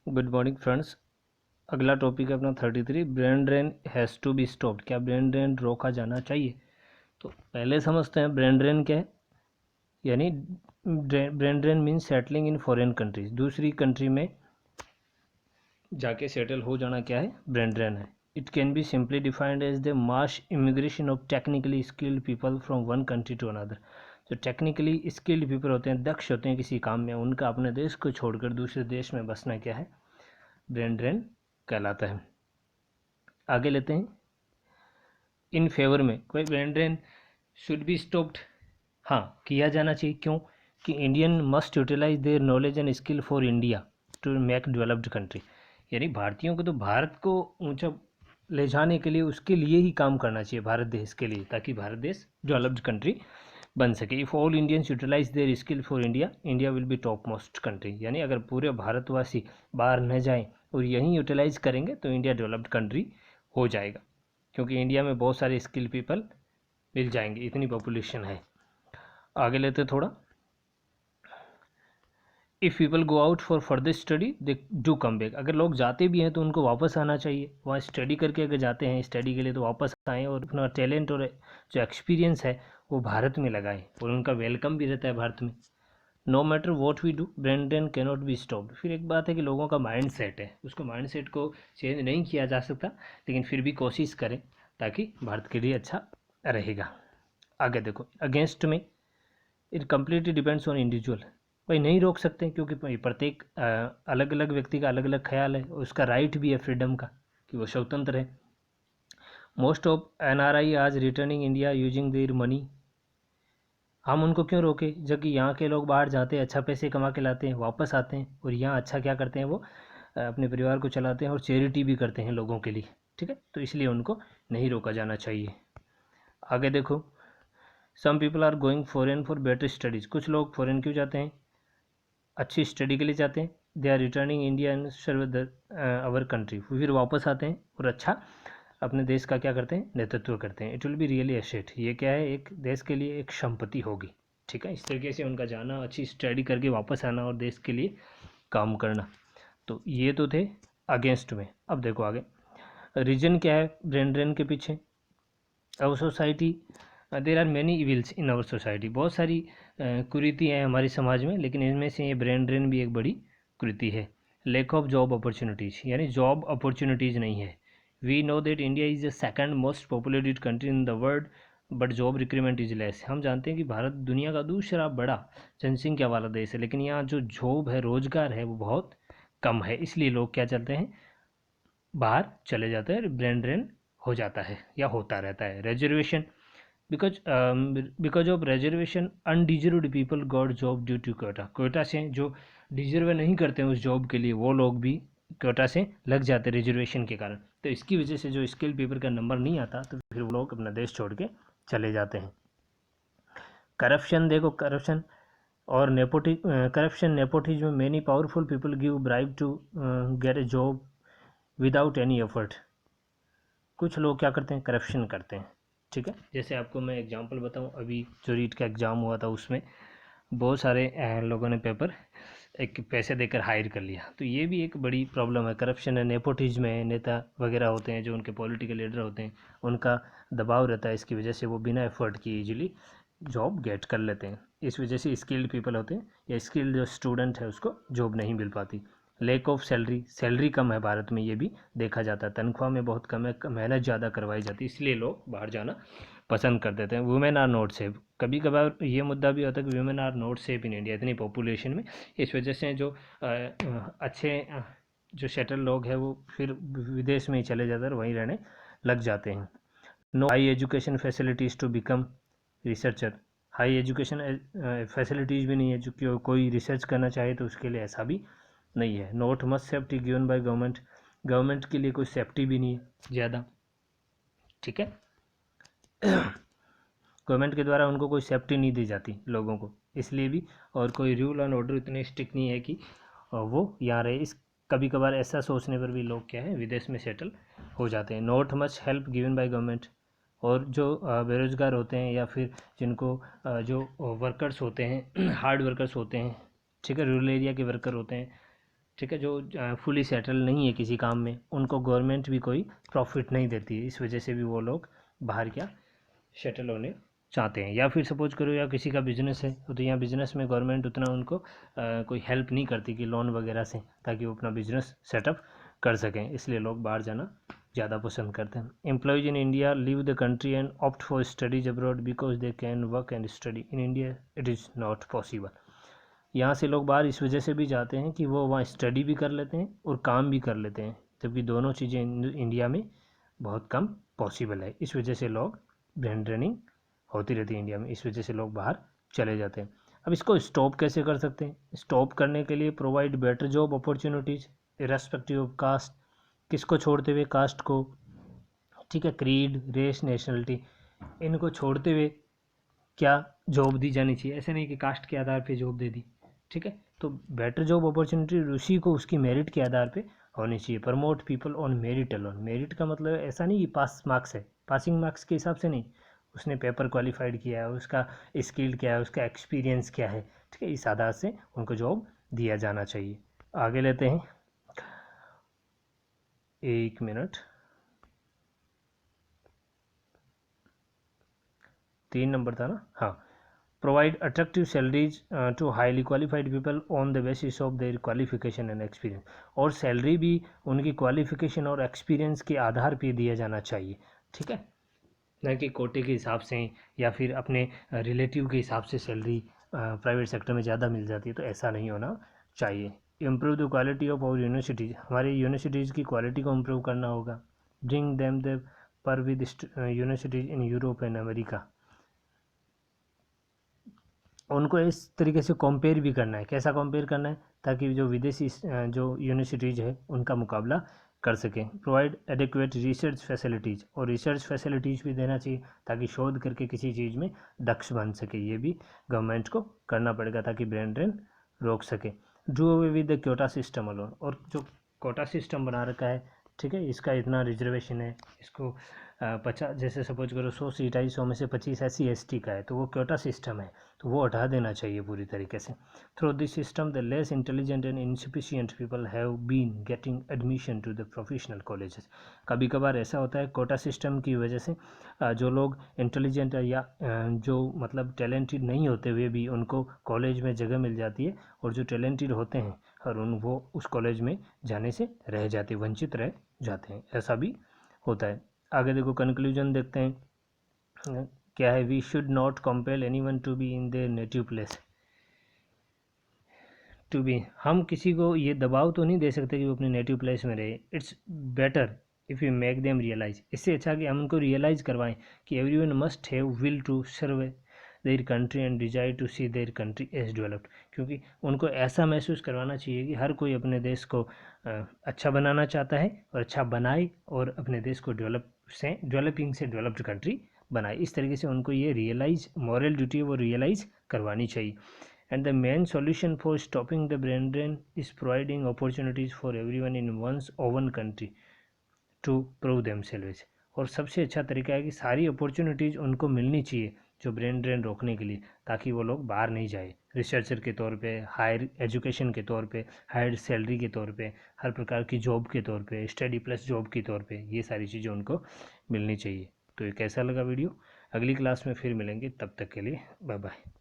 Good morning friends. अगला topic है अपना 33, brain drain has to be stopped. क्या ब्रेन ड्रेन रोका जाना चाहिए? तो पहले समझते हैं ब्रेन ड्रेन क्या है। यानी brain drain means settling in foreign countries, दूसरी कंट्री में जाके सेटल हो जाना क्या है? ब्रेन ड्रेन है। It can be simply defined as the mass immigration of technically skilled people from one country to another. जो टेक्निकली स्किल्ड पीपल होते हैं, दक्ष होते हैं किसी काम में, उनका अपने देश को छोड़कर दूसरे देश में बसना क्या है? ब्रेन ड्रेन कहलाता है। आगे लेते हैं। इन फेवर में कोई brain drain should be stopped, हाँ किया जाना चाहिए। क्यों? कि Indian must utilise their knowledge and skill for India to make developed country. यानी भारतीयों को तो भारत को ऊंचा ले जाने के लिए उसके लिए ही काम करना चाहिए, भारत देश के लिए, ताकि भारत देश डेवलप्ड कंट्री बन सके। If all Indians utilise their skill for India, India will be top most country. यानी अगर पूरे भारतवासी बाहर न जाएं और यहीं यूटिलाइज करेंगे तो इंडिया डेवलप्ड कंट्री हो जाएगा, क्योंकि इंडिया में बहुत सारे स्किल पीपल मिल जाएंगे, इतनी पॉपुलेशन है। आगे लेते थोड़ा। If people go out for further study they do come back. अगर लोग जाते भी हैं तो उनको वापस आना चाहिए। वहाँ स्टडी करके अगर जाते हैं स्टडी के लिए तो वापस आएँ और अपना टैलेंट और जो एक्सपीरियंस है वो भारत में लगाएं, और उनका वेलकम भी रहता है भारत में। No matter what we do brain drain cannot be stopped. फिर एक बात है कि लोगों का माइंड सेट है, उसको माइंड सेट को चेंज नहीं किया जा सकता, लेकिन फिर भी कोशिश करें ताकि भारत के लिए अच्छा रहेगा। आगे देखो, अगेंस्ट में it completely depends on individual. भाई नहीं रोक सकते, क्योंकि प्रत्येक अलग अलग व्यक्ति का अलग अलग ख्याल है, उसका राइट भी है फ्रीडम का कि वो स्वतंत्र है। मोस्ट ऑफ NRI आज returning India using their money. हम उनको क्यों रोके, जबकि यहाँ के लोग बाहर जाते हैं, अच्छा पैसे कमा के लाते हैं, वापस आते हैं और यहाँ अच्छा क्या करते हैं, वो अपने परिवार को चलाते हैं और चैरिटी भी करते हैं लोगों के लिए। ठीक है, तो इसलिए उनको नहीं रोका जाना चाहिए। आगे देखो, some people are going foreign for better studies. कुछ लोग फॉरेन क्यों जाते हैं? अच्छी स्टडी के लिए जाते हैं। They are returning India and serve our country. फिर वापस आते हैं और अच्छा अपने देश का क्या करते हैं? नेतृत्व करते हैं। It will be really asset. ये क्या है? एक देश के लिए एक संपत्ति होगी। ठीक है, इस तरीके से उनका जाना, अच्छी स्टडी करके वापस आना और देश के लिए काम करना। तो ये तो थे अगेंस्ट में। अब देखो आगे, रीजन क्या है ब्रेन ड्रेन के पीछे? Our society, there are many evils in our society. बहुत सारी कुरीति हैं हमारे समाज में, लेकिन इनमें से ये ब्रेन ड्रेन भी एक बड़ी कुरीति है। लैक ऑफ जॉब अपॉर्चुनिटीज़, यानी जॉब अपॉर्चुनिटीज़ नहीं है। We know that India is the second most populated country in the world, but job recruitment is less. हम जानते हैं कि भारत दुनिया का दूसरा बड़ा जनसंख्या वाला देश है, लेकिन यहाँ जो जॉब है, रोजगार है, वो बहुत कम है। इसलिए लोग क्या चलते हैं? बाहर चले जाते हैं, ब्रेन ड्रेन हो जाता है या होता रहता है। Reservation, because of reservation undeserved people got job due to quota. Quota से जो डिजर्व नहीं करते हैं उस जॉब के लिए, वो लोग भी कोटा से लग जाते हैं रिजर्वेशन के कारण। तो इसकी वजह से जो स्किल पीपल का नंबर नहीं आता, तो फिर वो लोग अपना देश छोड़ के चले जाते हैं। करप्शन देखो, करप्शन और corruption nepotism. Many powerful people give bribe to get a job without any effort. कुछ लोग क्या करते हैं? करप्शन करते हैं। ठीक है, जैसे आपको मैं एग्जांपल बताऊं, अभी जो रीट का एग्ज़ाम हुआ था उसमें बहुत सारे लोगों ने पेपर एक पैसे देकर हायर कर लिया। तो ये भी एक बड़ी प्रॉब्लम है, करप्शन है, नेपोटिज्म है। नेता वगैरह होते हैं जो उनके पॉलिटिकल लीडर होते हैं, उनका दबाव रहता है, इसकी वजह से वो बिना एफर्ट किए इजीली जॉब गेट कर लेते हैं। इस वजह से स्किल्ड पीपल होते हैं या स्किल्ड जो स्टूडेंट है उसको जॉब नहीं मिल पाती। लैक ऑफ सैलरी, सैलरी कम है भारत में, ये भी देखा जाता है। तनख्वाह में बहुत कम है, मेहनत ज़्यादा करवाई जाती है, इसलिए लोग बाहर जाना पसंद कर देते हैं। Women are not safe. कभी कभार ये मुद्दा भी होता है कि women are not safe in India, इतनी पॉपुलेशन में। इस वजह से जो अच्छे जो सेटल लोग हैं वो फिर विदेश में ही चले जाते हैं और वहीं रहने लग जाते हैं। No high education facilities to become researcher. High education facilities भी नहीं है, जो कोई रिसर्च करना चाहे तो उसके लिए ऐसा भी नहीं है। Not much safety given by government. Government के लिए कोई सेफ्टी भी नहीं है ज़्यादा। ठीक है, गवर्नमेंट के द्वारा उनको कोई सेफ्टी नहीं दी जाती लोगों को, इसलिए भी। और कोई रूल एंड ऑर्डर इतने स्ट्रिक्ट नहीं है कि वो यहाँ रहे। इस कभी कभार ऐसा सोचने पर भी लोग क्या है, विदेश में सेटल हो जाते हैं। Not much help given by government. और जो बेरोज़गार होते हैं या फिर जिनको जो वर्कर्स होते हैं हार्ड वर्कर्स होते हैं, ठीक है, रूरल एरिया के वर्कर होते हैं, ठीक है, जो फुली सेटल नहीं है किसी काम में, उनको गवर्नमेंट भी कोई प्रॉफिट नहीं देती है, इस वजह से भी वो लोग बाहर क्या सेटल होने चाहते हैं। या फिर सपोज करो या किसी का बिजनेस है तो यहाँ बिजनेस में गवर्नमेंट उतना उनको कोई हेल्प नहीं करती कि लोन वगैरह से, ताकि वो अपना बिजनेस सेटअप कर सकें, इसलिए लोग बाहर जाना ज़्यादा पसंद करते हैं। Employees in India leave the country and opt for studies abroad because they can work and study in India it is not possible. यहाँ से लोग बाहर इस वजह से भी जाते हैं कि वो वहाँ स्टडी भी कर लेते हैं और काम भी कर लेते हैं, जबकि दोनों चीज़ें इंडिया में बहुत कम पॉसिबल है। इस वजह से लोग ब्रेन ट्रेनिंग होती रहती है इंडिया में, इस वजह से लोग बाहर चले जाते हैं। अब इसको स्टॉप कैसे कर सकते हैं? स्टॉप करने के लिए provide better job opportunities irrespective of caste, किसको छोड़ते हुए? कास्ट को, ठीक है, क्रीड, रेस, नेशनलिटी, इनको छोड़ते हुए क्या जॉब दी जानी चाहिए। ऐसे नहीं कि कास्ट के आधार पे जॉब दे दी, ठीक है। तो बेटर जॉब अपॉर्चुनिटी उसी को उसकी मेरिट के आधार पे होनी चाहिए। Promote people on merit alone, merit का मतलब ऐसा नहीं कि पास मार्क्स है, पासिंग मार्क्स के हिसाब से नहीं, उसने पेपर क्वालिफाइड किया है, उसका स्किल क्या है, उसका एक्सपीरियंस क्या है, ठीक है, इस आधार से उनको जॉब दिया जाना चाहिए। आगे लेते हैं, 1 मिनट, 3 नंबर था ना, हाँ। Provide attractive salaries to highly qualified people on the basis of their qualification and experience, और सैलरी भी उनकी क्वालिफिकेशन और एक्सपीरियंस के आधार पे दिया जाना चाहिए, ठीक है, न कि कोटे के हिसाब से या फिर अपने रिलेटिव के हिसाब से सैलरी प्राइवेट सेक्टर में ज़्यादा मिल जाती है, तो ऐसा नहीं होना चाहिए। Improve the quality of our universities, हमारी यूनिवर्सिटीज़ की क्वालिटी को इम्प्रूव करना होगा। Bring them the par with universities in Europe and America, उनको इस तरीके से कंपेयर भी करना है। कैसा कंपेयर करना है? ताकि जो विदेशी जो यूनिवर्सिटीज़ है उनका मुकाबला कर सकें। प्रोवाइड एडिक्वेट रिसर्च फैसिलिटीज़, और रिसर्च फैसिलिटीज़ भी देना चाहिए ताकि शोध करके किसी चीज़ में दक्ष बन सके, ये भी गवर्नमेंट को करना पड़ेगा ताकि ब्रेन ड्रेन रोक सके। Do away with the quota system alone, और जो कोटा सिस्टम बना रखा है, ठीक है, इसका इतना रिजर्वेशन है, इसको 50, जैसे सपोज करो 100 सीट आई, 100 में से 25 SC/ST का है, तो वो कोटा सिस्टम है, तो वो हटा देना चाहिए पूरी तरीके से। Through this system the less intelligent and insufficient people have been getting admission to the professional colleges. कभी कभार ऐसा होता है कोटा सिस्टम की वजह से जो लोग इंटेलिजेंट या जो मतलब टैलेंटेड नहीं होते हुए भी उनको कॉलेज में जगह मिल जाती है, और जो टैलेंटेड होते हैं और वो उस कॉलेज में जाने से रह जाते, वंचित रह जाते हैं, ऐसा भी होता है। आगे देखो, कंक्लूजन देखते हैं क्या है। We should not compel anyone to be in their native place to be, हम किसी को ये दबाव तो नहीं दे सकते कि वो अपने नेटिव प्लेस में रहे। It's better if you make them realise, इससे अच्छा कि हम उनको रियलाइज़ करवाएं कि everyone must have will to serve their country and desire to see their country as developed, क्योंकि उनको ऐसा महसूस करवाना चाहिए कि हर कोई अपने देश को अच्छा बनाना चाहता है और अच्छा बनाए, और अपने देश को डेवलपिंग से डेवलप्ड कंट्री बनाए। इस तरीके से उनको ये रियलाइज़, मॉरल ड्यूटी वो रियलाइज़ करवानी चाहिए। And the main solution for stopping the brain drain is providing opportunities for everyone in one's own country to prove themselves। और सबसे अच्छा तरीका है कि सारी अपॉर्चुनिटीज़ उनको मिलनी चाहिए जो ब्रेन ड्रेन रोकने के लिए, ताकि वो लोग बाहर नहीं जाए, रिसर्चर के तौर पे, हायर एजुकेशन के तौर पे, हायर सैलरी के तौर पे, हर प्रकार की जॉब के तौर पे, स्टडी प्लस जॉब के तौर पे, ये सारी चीज़ें उनको मिलनी चाहिए। तो ये कैसा लगा वीडियो? अगली क्लास में फिर मिलेंगे, तब तक के लिए बाय बाय।